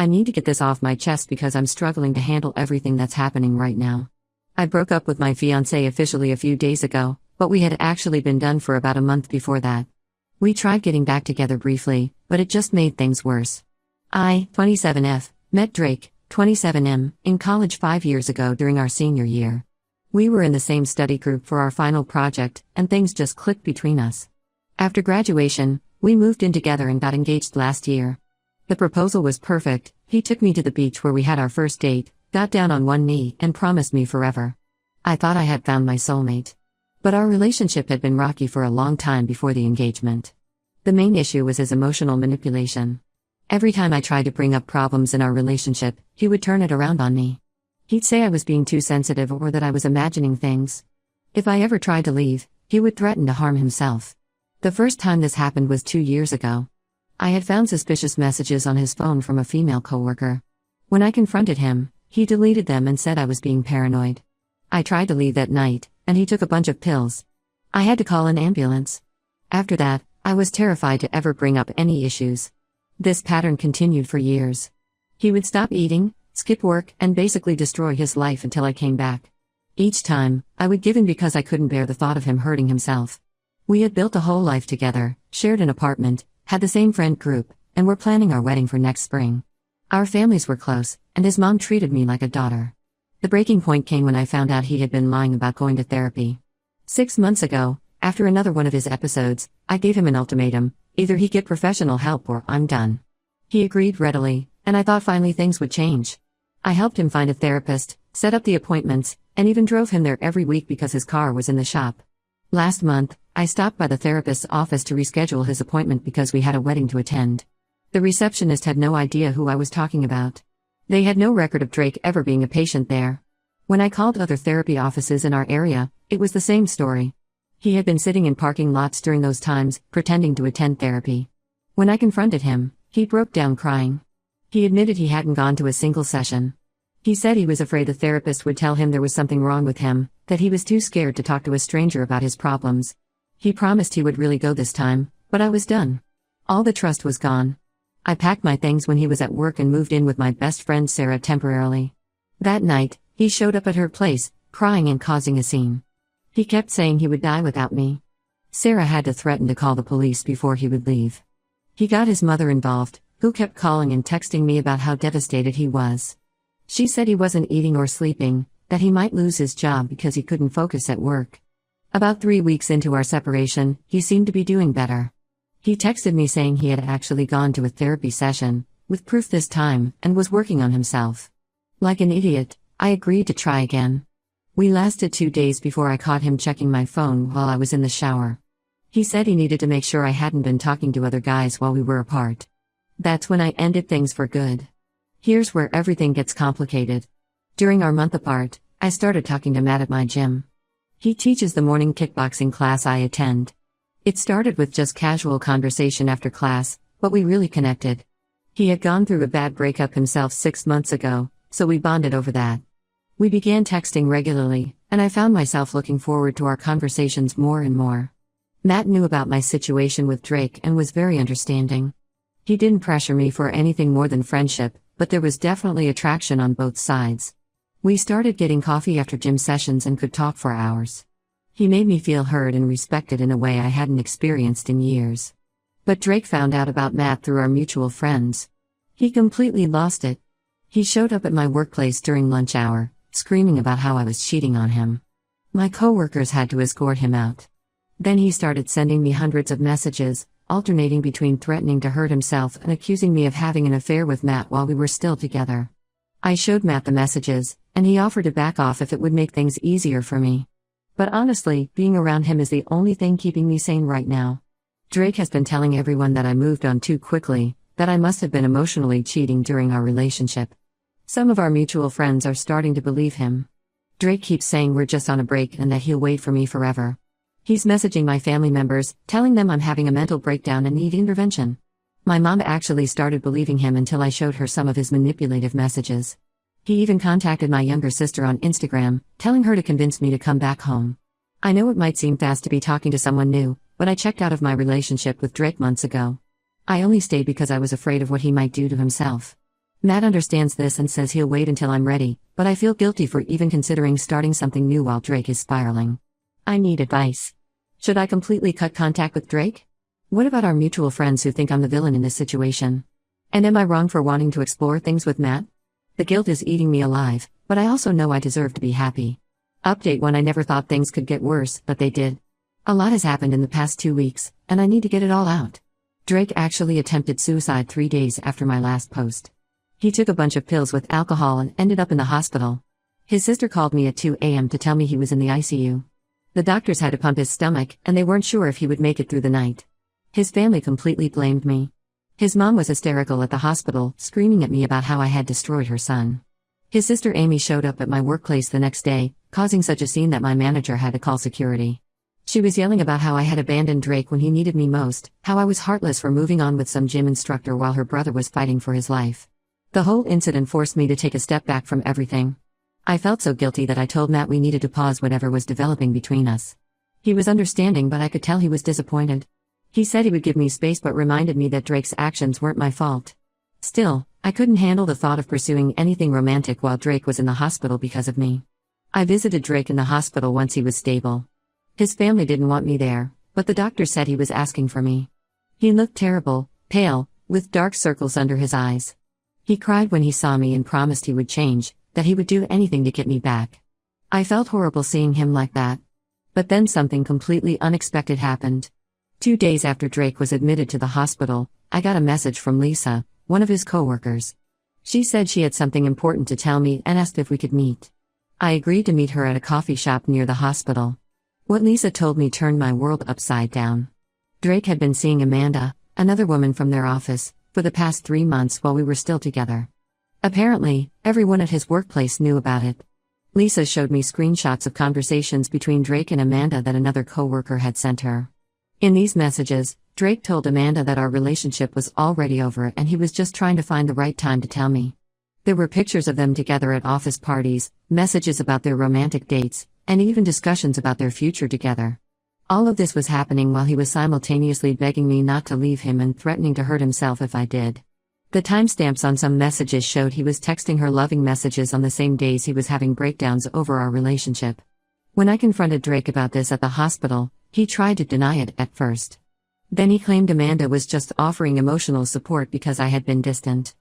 I need to get this off my chest because I'm struggling to handle everything that's happening right now. I broke up with my fiancé officially a few days ago, but we had actually been done for about a month before that. We tried getting back together briefly, but it just made things worse. I, 27F, met Drake, 27M, in college 5 years ago during our senior year. We were in the same study group for our final project, and things just clicked between us. After graduation, we moved in together and got engaged last year. The proposal was perfect. He took me to the beach where we had our first date, got down on one knee, and promised me forever. I thought I had found my soulmate. But our relationship had been rocky for a long time before the engagement. The main issue was his emotional manipulation. Every time I tried to bring up problems in our relationship, he would turn it around on me. He'd say I was being too sensitive or that I was imagining things. If I ever tried to leave, he would threaten to harm himself. The first time this happened was 2 years ago. I had found suspicious messages on his phone from a female coworker. When I confronted him, he deleted them and said I was being paranoid. I tried to leave that night, and he took a bunch of pills. I had to call an ambulance. After that, I was terrified to ever bring up any issues. This pattern continued for years. He would stop eating, skip work, and basically destroy his life until I came back. Each time, I would give in because I couldn't bear the thought of him hurting himself. We had built a whole life together, shared an apartment, had the same friend group, and were planning our wedding for next spring. Our families were close, and his mom treated me like a daughter. The breaking point came when I found out he had been lying about going to therapy. 6 months ago, after another one of his episodes, I gave him an ultimatum: either he get professional help or I'm done. He agreed readily, and I thought finally things would change. I helped him find a therapist, set up the appointments, and even drove him there every week because his car was in the shop. Last month, I stopped by the therapist's office to reschedule his appointment because we had a wedding to attend. The receptionist had no idea who I was talking about. They had no record of Drake ever being a patient there. When I called other therapy offices in our area, it was the same story. He had been sitting in parking lots during those times, pretending to attend therapy. When I confronted him, he broke down crying. He admitted he hadn't gone to a single session. He said he was afraid the therapist would tell him there was something wrong with him, that he was too scared to talk to a stranger about his problems. He promised he would really go this time, but I was done. All the trust was gone. I packed my things when he was at work and moved in with my best friend Sarah temporarily. That night, he showed up at her place, crying and causing a scene. He kept saying he would die without me. Sarah had to threaten to call the police before he would leave. He got his mother involved, who kept calling and texting me about how devastated he was. She said he wasn't eating or sleeping, that he might lose his job because he couldn't focus at work. About 3 weeks into our separation, he seemed to be doing better. He texted me saying he had actually gone to a therapy session, with proof this time, and was working on himself. Like an idiot, I agreed to try again. We lasted 2 days before I caught him checking my phone while I was in the shower. He said he needed to make sure I hadn't been talking to other guys while we were apart. That's when I ended things for good. Here's where everything gets complicated. During our month apart, I started talking to Matt at my gym. He teaches the morning kickboxing class I attend. It started with just casual conversation after class, but we really connected. He had gone through a bad breakup himself 6 months ago, so we bonded over that. We began texting regularly, and I found myself looking forward to our conversations more and more. Matt knew about my situation with Drake and was very understanding. He didn't pressure me for anything more than friendship, but there was definitely attraction on both sides. We started getting coffee after gym sessions and could talk for hours. He made me feel heard and respected in a way I hadn't experienced in years. But Drake found out about Matt through our mutual friends. He completely lost it. He showed up at my workplace during lunch hour, screaming about how I was cheating on him. My coworkers had to escort him out. Then he started sending me hundreds of messages, alternating between threatening to hurt himself and accusing me of having an affair with Matt while we were still together. I showed Matt the messages, and he offered to back off if it would make things easier for me. But honestly, being around him is the only thing keeping me sane right now. Drake has been telling everyone that I moved on too quickly, that I must have been emotionally cheating during our relationship. Some of our mutual friends are starting to believe him. Drake keeps saying we're just on a break and that he'll wait for me forever. He's messaging my family members, telling them I'm having a mental breakdown and need intervention. My mom actually started believing him until I showed her some of his manipulative messages. He even contacted my younger sister on Instagram, telling her to convince me to come back home. I know it might seem fast to be talking to someone new, but I checked out of my relationship with Drake months ago. I only stayed because I was afraid of what he might do to himself. Matt understands this and says he'll wait until I'm ready, but I feel guilty for even considering starting something new while Drake is spiraling. I need advice. Should I completely cut contact with Drake? What about our mutual friends who think I'm the villain in this situation? And am I wrong for wanting to explore things with Matt? The guilt is eating me alive, but I also know I deserve to be happy. Update 1: I never thought things could get worse, but they did. A lot has happened in the past 2 weeks, and I need to get it all out. Drake actually attempted suicide 3 days after my last post. He took a bunch of pills with alcohol and ended up in the hospital. His sister called me at 2 a.m. to tell me he was in the ICU. The doctors had to pump his stomach, and they weren't sure if he would make it through the night. His family completely blamed me. His mom was hysterical at the hospital, screaming at me about how I had destroyed her son. His sister Amy showed up at my workplace the next day, causing such a scene that my manager had to call security. She was yelling about how I had abandoned Drake when he needed me most, how I was heartless for moving on with some gym instructor while her brother was fighting for his life. The whole incident forced me to take a step back from everything. I felt so guilty that I told Matt we needed to pause whatever was developing between us. He was understanding, but I could tell he was disappointed. He said he would give me space but reminded me that Drake's actions weren't my fault. Still, I couldn't handle the thought of pursuing anything romantic while Drake was in the hospital because of me. I visited Drake in the hospital once he was stable. His family didn't want me there, but the doctor said he was asking for me. He looked terrible, pale, with dark circles under his eyes. He cried when he saw me and promised he would change, that he would do anything to get me back. I felt horrible seeing him like that. But then something completely unexpected happened. 2 days after Drake was admitted to the hospital, I got a message from Lisa, one of his co-workers. She said she had something important to tell me and asked if we could meet. I agreed to meet her at a coffee shop near the hospital. What Lisa told me turned my world upside down. Drake had been seeing Amanda, another woman from their office, for the past 3 months while we were still together. Apparently, everyone at his workplace knew about it. Lisa showed me screenshots of conversations between Drake and Amanda that another co-worker had sent her. In these messages, Drake told Amanda that our relationship was already over and he was just trying to find the right time to tell me. There were pictures of them together at office parties, messages about their romantic dates, and even discussions about their future together. All of this was happening while he was simultaneously begging me not to leave him and threatening to hurt himself if I did. The timestamps on some messages showed he was texting her loving messages on the same days he was having breakdowns over our relationship. When I confronted Drake about this at the hospital, he tried to deny it at first. Then he claimed Amanda was just offering emotional support because I had been distant.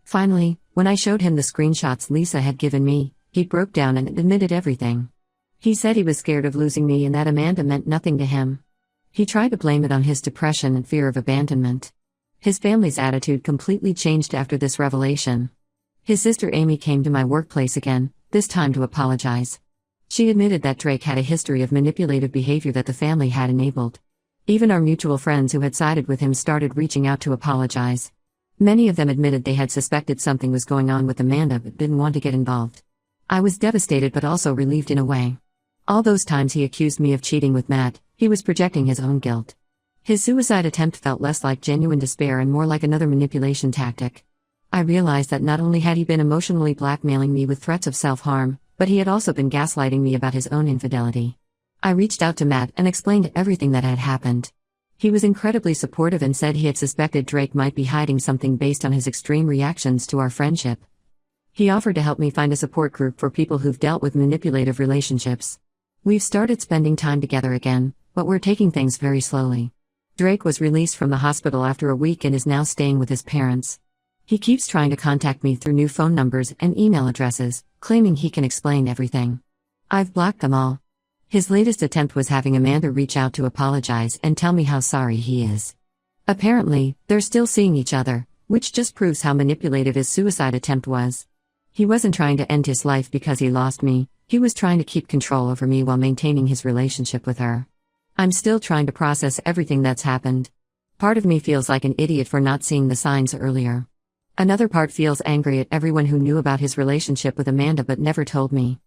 Finally, when I showed him the screenshots Lisa had given me, he broke down and admitted everything. He said he was scared of losing me and that Amanda meant nothing to him. He tried to blame it on his depression and fear of abandonment. His family's attitude completely changed after this revelation. His sister Amy came to my workplace again, this time to apologize. She admitted that Drake had a history of manipulative behavior that the family had enabled. Even our mutual friends who had sided with him started reaching out to apologize. Many of them admitted they had suspected something was going on with Amanda but didn't want to get involved. I was devastated but also relieved in a way. All those times he accused me of cheating with Matt, he was projecting his own guilt. His suicide attempt felt less like genuine despair and more like another manipulation tactic. I realized that not only had he been emotionally blackmailing me with threats of self-harm, but he had also been gaslighting me about his own infidelity. I reached out to Matt and explained everything that had happened. He was incredibly supportive and said he had suspected Drake might be hiding something based on his extreme reactions to our friendship. He offered to help me find a support group for people who've dealt with manipulative relationships. We've started spending time together again, but we're taking things very slowly. Drake was released from the hospital after a week and is now staying with his parents. He keeps trying to contact me through new phone numbers and email addresses, claiming he can explain everything. I've blocked them all. His latest attempt was having Amanda reach out to apologize and tell me how sorry he is. Apparently, they're still seeing each other, which just proves how manipulative his suicide attempt was. He wasn't trying to end his life because he lost me, he was trying to keep control over me while maintaining his relationship with her. I'm still trying to process everything that's happened. Part of me feels like an idiot for not seeing the signs earlier. Another part feels angry at everyone who knew about his relationship with Amanda but never told me.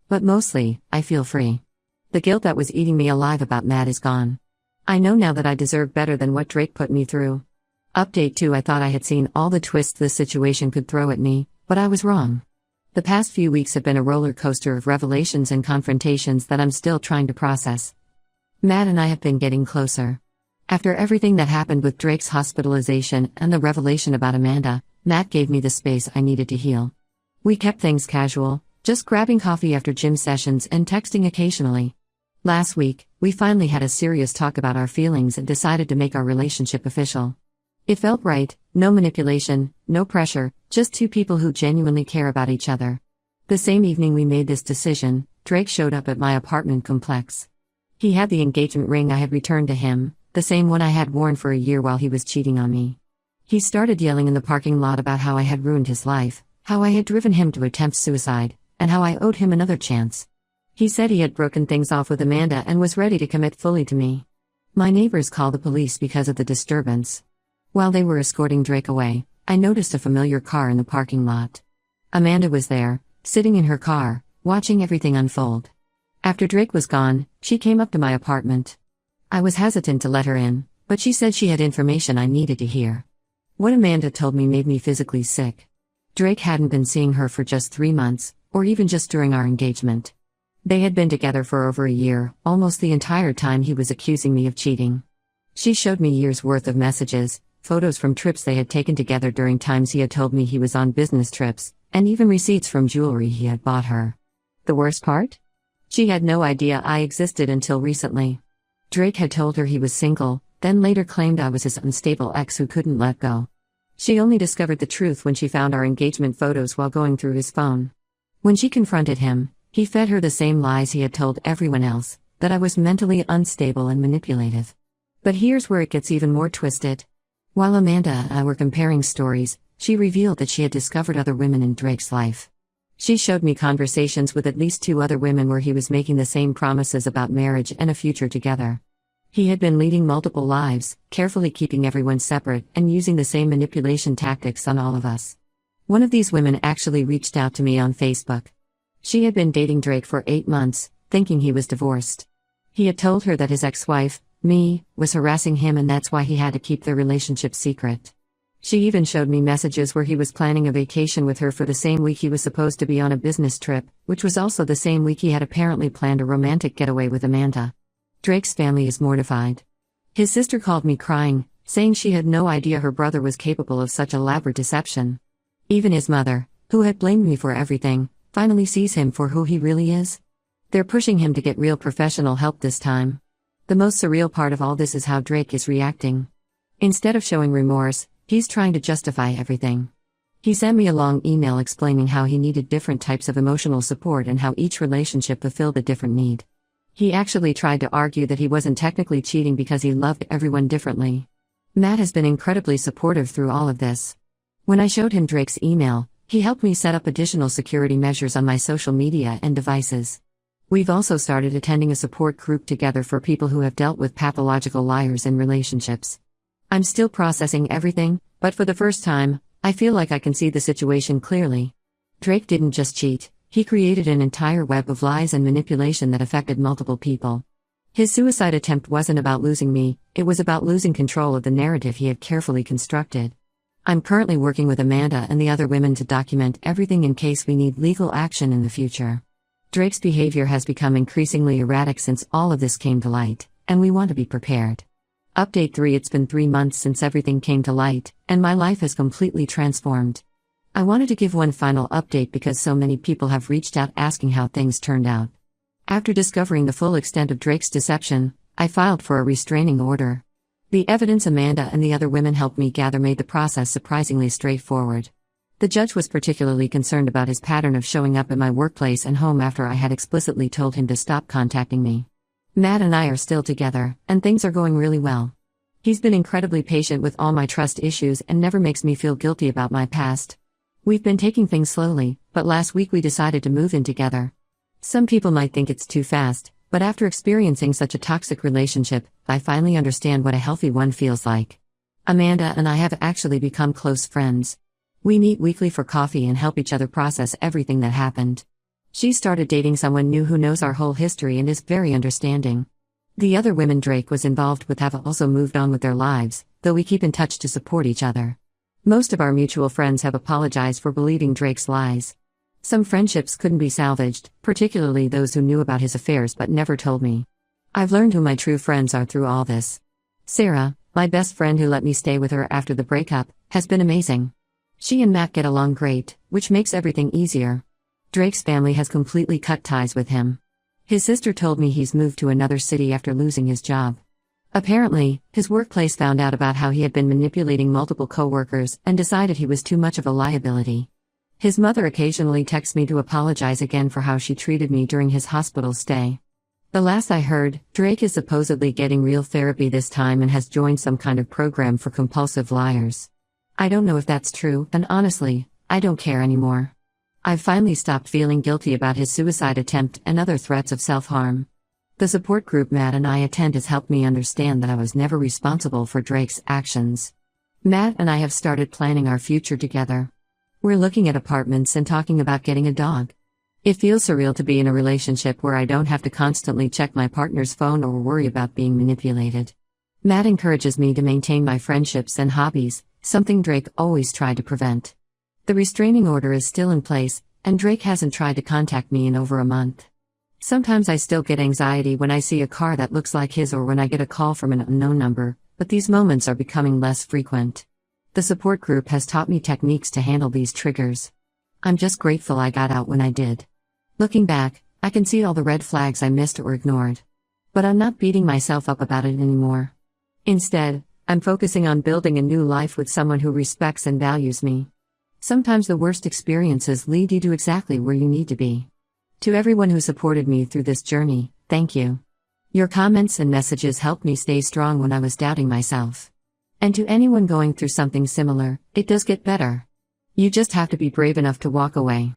But mostly, I feel free. The guilt that was eating me alive about Matt is gone. I know now that I deserve better than what Drake put me through. Update 2: I thought I had seen all the twists this situation could throw at me, but I was wrong. The past few weeks have been a roller coaster of revelations and confrontations that I'm still trying to process. Matt and I have been getting closer. After everything that happened with Drake's hospitalization and the revelation about Amanda, Matt gave me the space I needed to heal. We kept things casual, just grabbing coffee after gym sessions and texting occasionally. Last week, we finally had a serious talk about our feelings and decided to make our relationship official. It felt right, no manipulation, no pressure, just two people who genuinely care about each other. The same evening we made this decision, Drake showed up at my apartment complex. He had the engagement ring I had returned to him, the same one I had worn for a year while he was cheating on me. He started yelling in the parking lot about how I had ruined his life, how I had driven him to attempt suicide, and how I owed him another chance. He said he had broken things off with Amanda and was ready to commit fully to me. My neighbors called the police because of the disturbance. While they were escorting Drake away, I noticed a familiar car in the parking lot. Amanda was there, sitting in her car, watching everything unfold. After Drake was gone, she came up to my apartment. I was hesitant to let her in, but she said she had information I needed to hear. What Amanda told me made me physically sick. Drake hadn't been seeing her for just 3 months, or even just during our engagement. They had been together for over a year, almost the entire time he was accusing me of cheating. She showed me years' worth of messages, photos from trips they had taken together during times he had told me he was on business trips, and even receipts from jewelry he had bought her. The worst part? She had no idea I existed until recently. Drake had told her he was single, then later claimed I was his unstable ex who couldn't let go. She only discovered the truth when she found our engagement photos while going through his phone. When she confronted him, he fed her the same lies he had told everyone else, that I was mentally unstable and manipulative. But here's where it gets even more twisted. While Amanda and I were comparing stories, she revealed that she had discovered other women in Drake's life. She showed me conversations with at least 2 other women where he was making the same promises about marriage and a future together. He had been leading multiple lives, carefully keeping everyone separate and using the same manipulation tactics on all of us. One of these women actually reached out to me on Facebook. She had been dating Drake for 8 months, thinking he was divorced. He had told her that his ex-wife, me, was harassing him and that's why he had to keep their relationship secret. She even showed me messages where he was planning a vacation with her for the same week he was supposed to be on a business trip, which was also the same week he had apparently planned a romantic getaway with Amanda. Drake's family is mortified. His sister called me crying, saying she had no idea her brother was capable of such elaborate deception. Even his mother, who had blamed me for everything, finally sees him for who he really is. They're pushing him to get real professional help this time. The most surreal part of all this is how Drake is reacting. Instead of showing remorse, he's trying to justify everything. He sent me a long email explaining how he needed different types of emotional support and how each relationship fulfilled a different need. He actually tried to argue that he wasn't technically cheating because he loved everyone differently. Matt has been incredibly supportive through all of this. When I showed him Drake's email, he helped me set up additional security measures on my social media and devices. We've also started attending a support group together for people who have dealt with pathological liars in relationships. I'm still processing everything, but for the first time, I feel like I can see the situation clearly. Drake didn't just cheat, he created an entire web of lies and manipulation that affected multiple people. His suicide attempt wasn't about losing me, it was about losing control of the narrative he had carefully constructed. I'm currently working with Amanda and the other women to document everything in case we need legal action in the future. Drake's behavior has become increasingly erratic since all of this came to light, and we want to be prepared. Update 3: It's been 3 months since everything came to light, and my life has completely transformed. I wanted to give one final update because so many people have reached out asking how things turned out. After discovering the full extent of Drake's deception, I filed for a restraining order. The evidence Amanda and the other women helped me gather made the process surprisingly straightforward. The judge was particularly concerned about his pattern of showing up at my workplace and home after I had explicitly told him to stop contacting me. Matt and I are still together, and things are going really well. He's been incredibly patient with all my trust issues and never makes me feel guilty about my past. We've been taking things slowly, but last week we decided to move in together. Some people might think it's too fast, but after experiencing such a toxic relationship, I finally understand what a healthy one feels like. Amanda and I have actually become close friends. We meet weekly for coffee and help each other process everything that happened. She started dating someone new who knows our whole history and is very understanding. The other women Drake was involved with have also moved on with their lives, though we keep in touch to support each other. Most of our mutual friends have apologized for believing Drake's lies. Some friendships couldn't be salvaged, particularly those who knew about his affairs but never told me. I've learned who my true friends are through all this. Sarah, my best friend who let me stay with her after the breakup, has been amazing. She and Matt get along great, which makes everything easier. Drake's family has completely cut ties with him. His sister told me he's moved to another city after losing his job. Apparently, his workplace found out about how he had been manipulating multiple coworkers and decided he was too much of a liability. His mother occasionally texts me to apologize again for how she treated me during his hospital stay. The last I heard, Drake is supposedly getting real therapy this time and has joined some kind of program for compulsive liars. I don't know if that's true, and honestly, I don't care anymore. I've finally stopped feeling guilty about his suicide attempt and other threats of self-harm. The support group Matt and I attend has helped me understand that I was never responsible for Drake's actions. Matt and I have started planning our future together. We're looking at apartments and talking about getting a dog. It feels surreal to be in a relationship where I don't have to constantly check my partner's phone or worry about being manipulated. Matt encourages me to maintain my friendships and hobbies, something Drake always tried to prevent. The restraining order is still in place, and Drake hasn't tried to contact me in over a month. Sometimes I still get anxiety when I see a car that looks like his or when I get a call from an unknown number, but these moments are becoming less frequent. The support group has taught me techniques to handle these triggers. I'm just grateful I got out when I did. Looking back, I can see all the red flags I missed or ignored. But I'm not beating myself up about it anymore. Instead, I'm focusing on building a new life with someone who respects and values me. Sometimes the worst experiences lead you to exactly where you need to be. To everyone who supported me through this journey, thank you. Your comments and messages helped me stay strong when I was doubting myself. And to anyone going through something similar, it does get better. You just have to be brave enough to walk away.